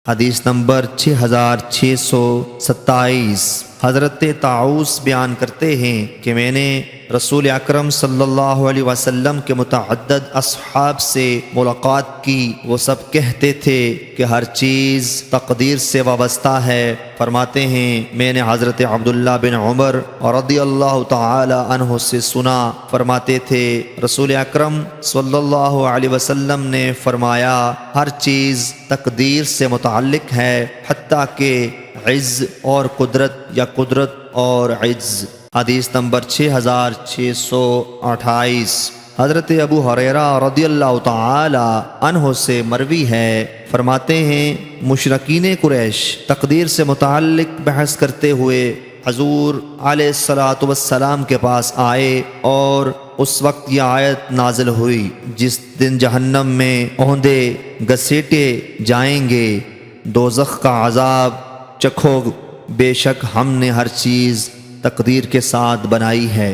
حدیث نمبر 6627۔ حضرت طاؤس بیان کرتے ہیں کہ میں نے رسول اکرم صلی اللہ علیہ وسلم کے متعدد اصحاب سے ملاقات کی۔ وہ سب کہتے تھے کہ ہر چیز تقدیر سے وابستہ ہے۔ فرماتے ہیں میں نے حضرت عبداللہ بن عمر رضی اللہ تعالی عنہ سے سنا، فرماتے تھے رسول اکرم صلی اللہ علیہ وسلم نے فرمایا ہر چیز تقدیر سے متعلق ہے، حتیٰ کہ عز اور قدرت یا قدرت اور عز۔ حدیث نمبر 6628۔ حضرت ابو ہریرہ رضی اللہ تعالی عنہ سے مروی ہے، فرماتے ہیں مشرکین قریش تقدیر سے متعلق بحث کرتے ہوئے حضور علیہ الصلوۃ والسلام کے پاس آئے، اور اس وقت یہ آیت نازل ہوئی جس دن جہنم میں اوندے گھسیٹے جائیں گے، دوزخ کا عذاب چکھو، بے شک ہم نے ہر چیز تقدیر کے ساتھ بنائی ہے۔